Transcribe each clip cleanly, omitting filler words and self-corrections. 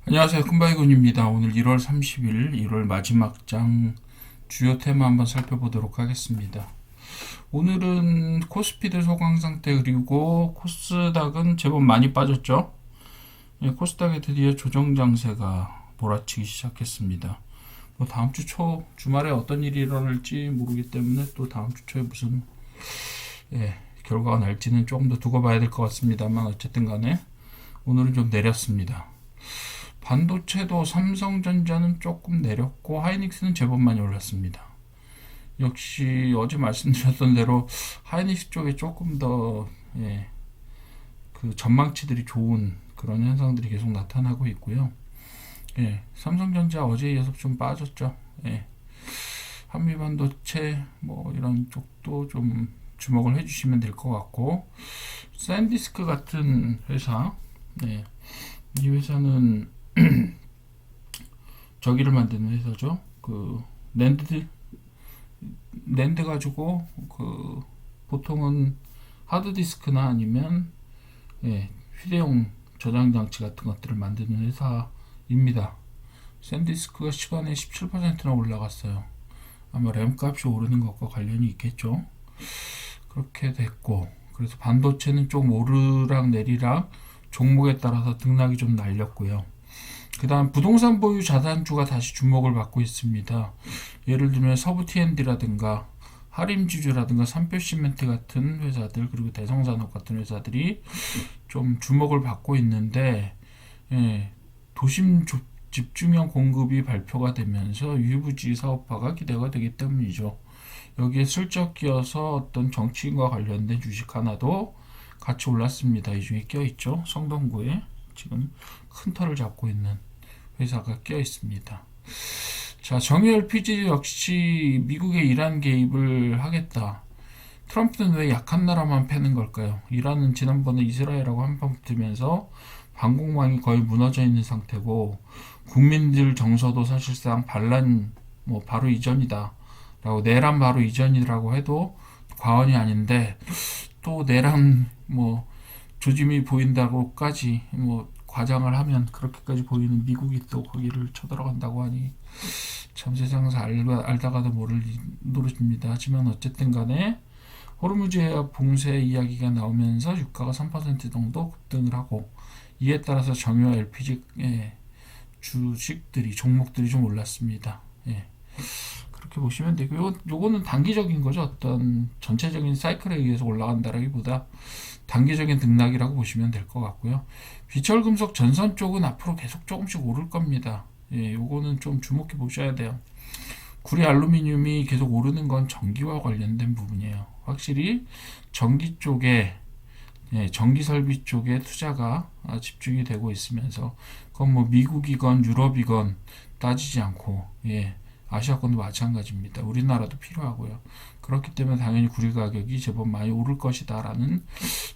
안녕하세요. 큰바이군입니다. 오늘 1월 30일, 1월 마지막 장 주요 테마 한번 살펴보도록 하겠습니다. 오늘은 코스피들 소강 상태 그리고 코스닥은 제법 많이 빠졌죠. 예, 코스닥에 드디어 조정 장세가 몰아치기 시작했습니다. 뭐 다음 주 주말에 어떤 일이 일어날지 모르기 때문에 또 다음 주 초에 무슨 결과가 날지는 조금 더 두고 봐야 될 것 같습니다만 어쨌든 간에 오늘은 좀 내렸습니다. 반도체도 삼성전자는 조금 내렸고 하이닉스는 제법 많이 올랐습니다. 역시 어제 말씀드렸던 대로 하이닉스 쪽에 조금 더 그 전망치들이 좋은 그런 현상들이 계속 나타나고 있고요. 삼성전자 어제에 이어서 좀 빠졌죠. 한미반도체 뭐 이런 쪽도 좀 주목을 해주시면 될 것 같고, 샌디스크 같은 회사, 이 회사는 저기를 만드는 회사죠. 그 랜드 가지고 그 보통은 하드디스크나 아니면 휴대용 저장 장치 같은 것들을 만드는 회사입니다. 샌디스크가 시간에 17%나 올라갔어요. 아마 램 값이 오르는 것과 관련이 있겠죠. 그렇게 됐고, 그래서 반도체는 좀 오르락 내리락 종목에 따라서 등락이 좀 날렸고요. 그 다음 부동산 보유 자산주가 다시 주목을 받고 있습니다. 예를 들면 서부 T&D라든가 하림지주라든가 삼표시멘트 같은 회사들, 그리고 대성산업 같은 회사들이 좀 주목을 받고 있는데, 도심 집중형 공급이 발표가 되면서 유부지 사업화가 기대가 되기 때문이죠. 여기에 슬쩍 끼어서 어떤 정치인과 관련된 주식 하나도 같이 올랐습니다. 이 중에 껴있죠. 성동구에 지금 큰 털을 잡고 있는 회사가 껴 있습니다. 자, 정유 LPG 역시 미국의 이란 개입을 하겠다. 트럼프는 왜 약한 나라만 패는 걸까요? 이란은 지난번에 이스라엘하고 한판 붙으면서 방공망이 거의 무너져 있는 상태고, 국민들 정서도 사실상 반란 바로 이전이다 라고, 내란 바로 이전이라고 해도 과언이 아닌데, 또 내란 조짐이 보인다고까지 과장을 하면 그렇게까지 보이는 미국이 또 거기를 쳐들어간다고 하니 참 세상에서 알다가도 모를 노릇입니다. 하지만 어쨌든 간에 호르무즈 해협 봉쇄 이야기가 나오면서 유가가 3% 정도 급등을 하고, 이에 따라서 정유 LPG 주식들이 종목들이 좀 올랐습니다. 그렇게 보시면 되고요. 요거는 단기적인 거죠. 어떤 전체적인 사이클에 의해서 올라간다라기보다 단기적인 등락이라고 보시면 될 것 같고요. 비철금속 전선 쪽은 앞으로 계속 조금씩 오를 겁니다. 요거는 좀 주목해 보셔야 돼요. 구리 알루미늄이 계속 오르는 건 전기와 관련된 부분이에요. 확실히 전기 쪽에 전기 설비 쪽에 투자가 집중이 되고 있으면서, 그건 미국이건 유럽이건 따지지 않고 아시아권도 마찬가지입니다. 우리나라도 필요하고요. 그렇기 때문에 당연히 구리 가격이 제법 많이 오를 것이다라는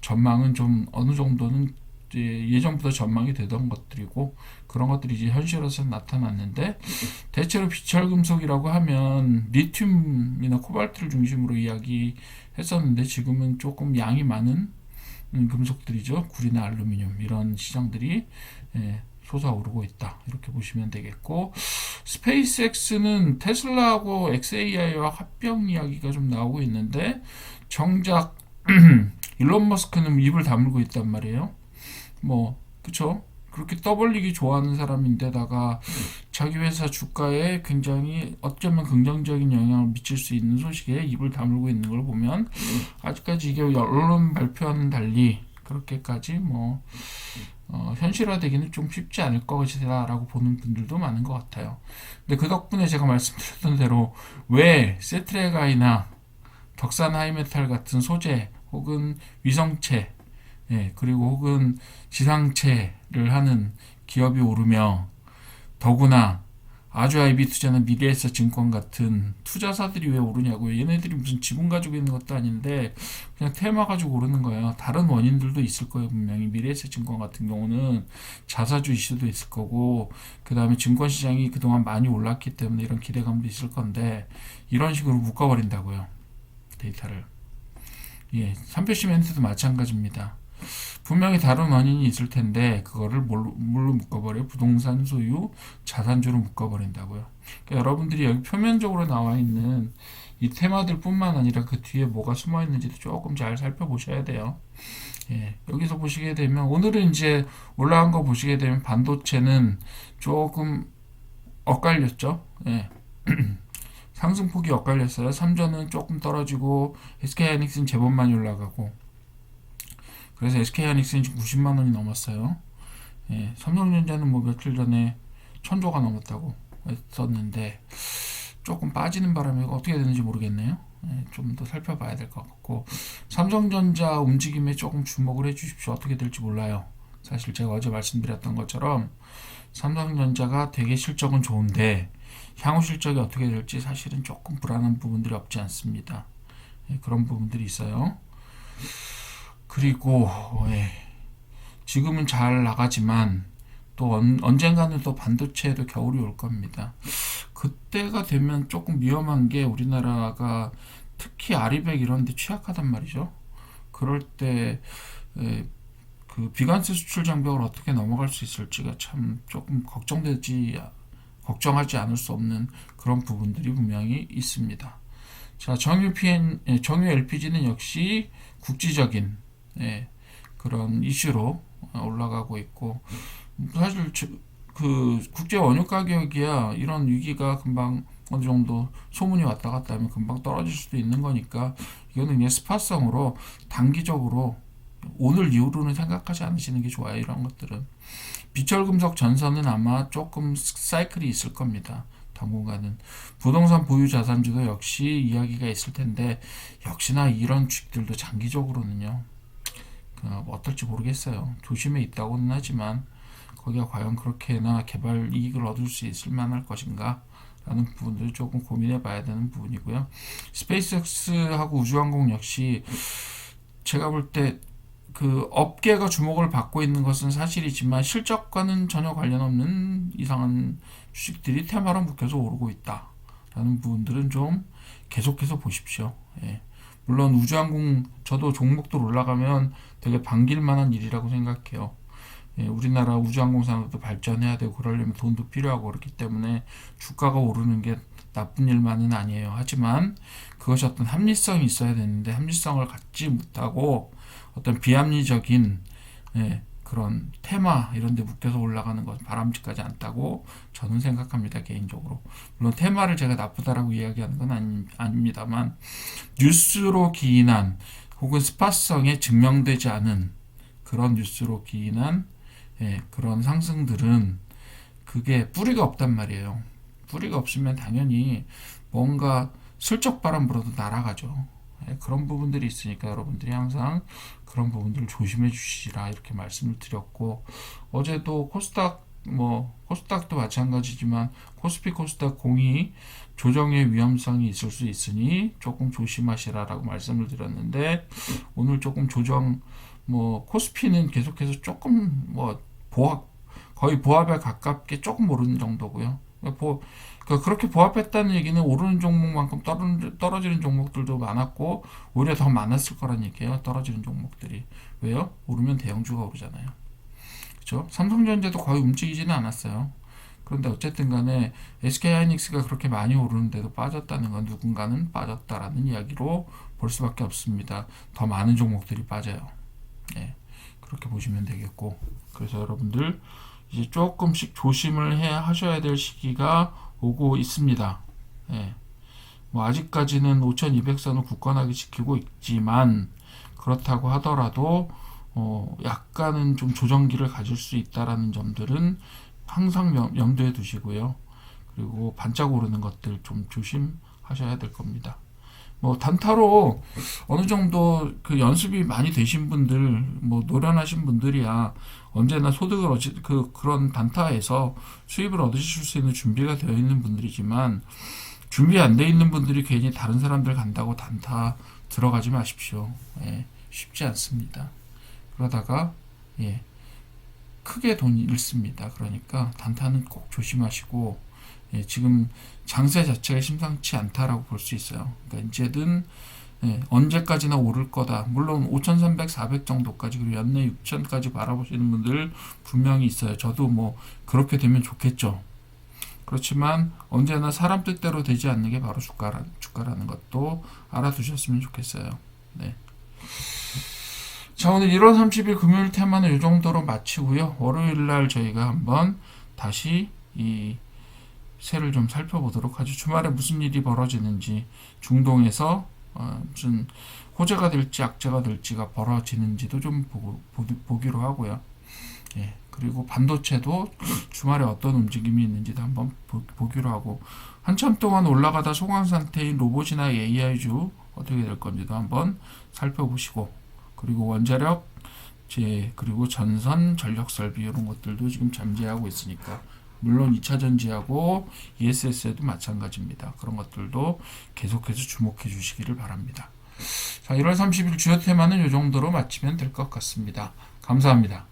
전망은 좀 어느 정도는 예전부터 전망이 되던 것들이고, 그런 것들이 이제 현실에서 나타났는데, 대체로 비철금속이라고 하면 리튬이나 코발트를 중심으로 이야기했었는데, 지금은 조금 양이 많은 금속들이죠. 구리나 알루미늄 이런 시장들이 솟아오르고 있다, 이렇게 보시면 되겠고, 스페이스X는 테슬라하고 XAI와 합병 이야기가 좀 나오고 있는데, 정작 일론 머스크는 입을 다물고 있단 말이에요. 그쵸? 그렇게 떠벌리기 좋아하는 사람인데다가 자기 회사 주가에 굉장히 어쩌면 긍정적인 영향을 미칠 수 있는 소식에 입을 다물고 있는 걸 보면, 아직까지 이게 언론 발표와는 달리 그렇게까지 현실화되기는 좀 쉽지 않을 것이다 라고 보는 분들도 많은 것 같아요. 근데 그 덕분에 제가 말씀드렸던 대로 왜 세트레가이나 덕산 하이메탈 같은 소재 혹은 위성체, 그리고 혹은 지상체를 하는 기업이 오르며, 더구나 아주 IB 투자나 미래에셋 증권 같은 투자사들이 왜 오르냐고요. 얘네들이 무슨 지분 가지고 있는 것도 아닌데 그냥 테마 가지고 오르는 거예요. 다른 원인들도 있을 거예요. 분명히 미래에셋 증권 같은 경우는 자사주 이슈도 있을 거고, 그 다음에 증권시장이 그동안 많이 올랐기 때문에 이런 기대감도 있을 건데, 이런 식으로 묶어버린다고요, 데이터를. 삼표시멘트도 마찬가지입니다. 분명히 다른 원인이 있을 텐데 그거를 뭘로 묶어버려요? 부동산 소유, 자산주로 묶어버린다고요. 그러니까 여러분들이 여기 표면적으로 나와 있는 이 테마들 뿐만 아니라 그 뒤에 뭐가 숨어 있는지도 조금 잘 살펴보셔야 돼요. 예, 여기서 보시게 되면 오늘은 이제 올라간 거 보시게 되면 반도체는 조금 엇갈렸죠. 예. 상승폭이 엇갈렸어요. 삼전은 조금 떨어지고 SK하이닉스는 제법 많이 올라가고, 그래서 SK하이닉스는 지금 90만 원이 넘었어요. 예, 삼성전자는 뭐 며칠 전에 1000조가 넘었다고 했었는데 조금 빠지는 바람에 어떻게 되는지 모르겠네요. 예, 좀 더 살펴봐야 될 것 같고, 삼성전자 움직임에 조금 주목을 해주십시오. 어떻게 될지 몰라요. 사실 제가 어제 말씀드렸던 것처럼 삼성전자가 되게 실적은 좋은데 향후 실적이 어떻게 될지 사실은 조금 불안한 부분들이 없지 않습니다. 예, 그런 부분들이 있어요. 그리고 예, 지금은 잘 나가지만 또 언젠가는 또 반도체에도 겨울이 올 겁니다. 그때가 되면 조금 위험한 게 우리나라가 특히 아리백 이런 데 취약하단 말이죠. 그럴 때 그 비관세 수출 장벽을 어떻게 넘어갈 수 있을지가 참 조금 걱정하지 않을 수 없는 그런 부분들이 분명히 있습니다. 자, 정유 LPG는 역시 국지적인 그런 이슈로 올라가고 있고, 사실 그 국제 원유 가격이야 이런 위기가 금방 어느 정도 소문이 왔다 갔다 하면 금방 떨어질 수도 있는 거니까 이거는 그냥 스팟성으로 단기적으로 오늘 이후로는 생각하지 않으시는 게 좋아요. 이런 것들은 비철금속 전선은 아마 조금 사이클이 있을 겁니다. 당분간은 부동산 보유 자산주도 역시 이야기가 있을 텐데 역시나 이런 주식들도 장기적으로는요 어떨지 모르겠어요. 조심해 있다고는 하지만 거기가 과연 그렇게나 개발 이익을 얻을 수 있을 만할 것인가 라는 부분들을 조금 고민해 봐야 되는 부분이고요. 스페이스X하고 우주항공 역시 제가 볼 때 그 업계가 주목을 받고 있는 것은 사실이지만 실적과는 전혀 관련 없는 이상한 주식들이 테마로 묶여서 오르고 있다 라는 부분들은 좀 계속해서 보십시오. 예. 물론 우주항공 저도 종목들 올라가면 되게 반길 만한 일이라고 생각해요. 예, 우리나라 우주항공 산업도 발전해야 되고 그러려면 돈도 필요하고 그렇기 때문에 주가가 오르는 게 나쁜 일만은 아니에요. 하지만 그것이 어떤 합리성이 있어야 되는데 합리성을 갖지 못하고 어떤 비합리적인 그런 테마 이런 데 묶여서 올라가는 것은 바람직하지 않다고 저는 생각합니다. 개인적으로. 물론 테마를 제가 나쁘다라고 이야기하는 건 아닙니다만 뉴스로 기인한 혹은 스팟성에 증명되지 않은 그런 뉴스로 기인한 그런 상승들은 그게 뿌리가 없단 말이에요. 뿌리가 없으면 당연히 뭔가 슬쩍 바람 불어도 날아가죠. 그런 부분들이 있으니까 여러분들이 항상 그런 부분들을 조심해 주시라 이렇게 말씀을 드렸고, 어제도 코스닥도 마찬가지지만 코스피 코스닥 공이 조정의 위험성이 있을 수 있으니 조금 조심하시라라고 말씀을 드렸는데, 오늘 조금 조정 코스피는 계속해서 조금 거의 보합에 가깝게 조금 오르는 정도고요. 그렇게 보합했다는 얘기는 오르는 종목만큼 떨어지는 종목들도 많았고 오히려 더 많았을 거란 얘기예요. 떨어지는 종목들이. 왜요? 오르면 대형주가 오르잖아요. 그렇죠? 삼성전자도 거의 움직이지는 않았어요. 그런데 어쨌든 간에 SK하이닉스가 그렇게 많이 오르는데도 빠졌다는 건 누군가는 빠졌다라는 이야기로 볼 수밖에 없습니다. 더 많은 종목들이 빠져요. 그렇게 보시면 되겠고, 그래서 여러분들 이제 조금씩 조심을 하셔야 될 시기가 오고 있습니다. 아직까지는 5200선을 굳건하게 지키고 있지만 그렇다고 하더라도 약간은 좀 조정기를 가질 수 있다라는 점들은 항상 염두에 두시고요. 그리고 반짝 오르는 것들 좀 조심하셔야 될 겁니다. 단타로 어느 정도 그 연습이 많이 되신 분들, 노련하신 분들이야 언제나 소득을 그런 단타에서 수입을 얻으실 수 있는 준비가 되어 있는 분들이지만, 준비 안 되어 있는 분들이 괜히 다른 사람들 간다고 단타 들어가지 마십시오. 쉽지 않습니다. 그러다가 크게 돈 잃습니다. 그러니까 단타는 꼭 조심하시고, 지금 장세 자체가 심상치 않다라고 볼 수 있어요. 그러니까 이제는 예, 언제까지나 오를 거다. 물론 5,300, 400 정도까지 그리고 연내 6,000까지 바라보시는 분들 분명히 있어요. 저도 뭐 그렇게 되면 좋겠죠. 그렇지만 언제나 사람 뜻대로 되지 않는 게 바로 주가라는 것도 알아두셨으면 좋겠어요. 네. 자, 오늘 1월 30일 금요일 테마는 이 정도로 마치고요. 월요일 날 저희가 한번 다시 이 세를 좀 살펴보도록 하죠. 주말에 무슨 일이 벌어지는지, 중동에서 무슨 호재가 될지 악재가 될지가 벌어지는지도 좀 보기로 하고요. 예, 그리고 반도체도 주말에 어떤 움직임이 있는지도 한번 보기로 하고, 한참 동안 올라가다 소강 상태인 로봇이나 AI주 어떻게 될 건지도 한번 살펴보시고, 그리고 원자력, 그리고 전선, 전력 설비 이런 것들도 지금 잠재하고 있으니까, 물론 2차 전지하고 ESS에도 마찬가지입니다. 그런 것들도 계속해서 주목해 주시기를 바랍니다. 자, 1월 30일 주요 테마는 이 정도로 마치면 될 것 같습니다. 감사합니다.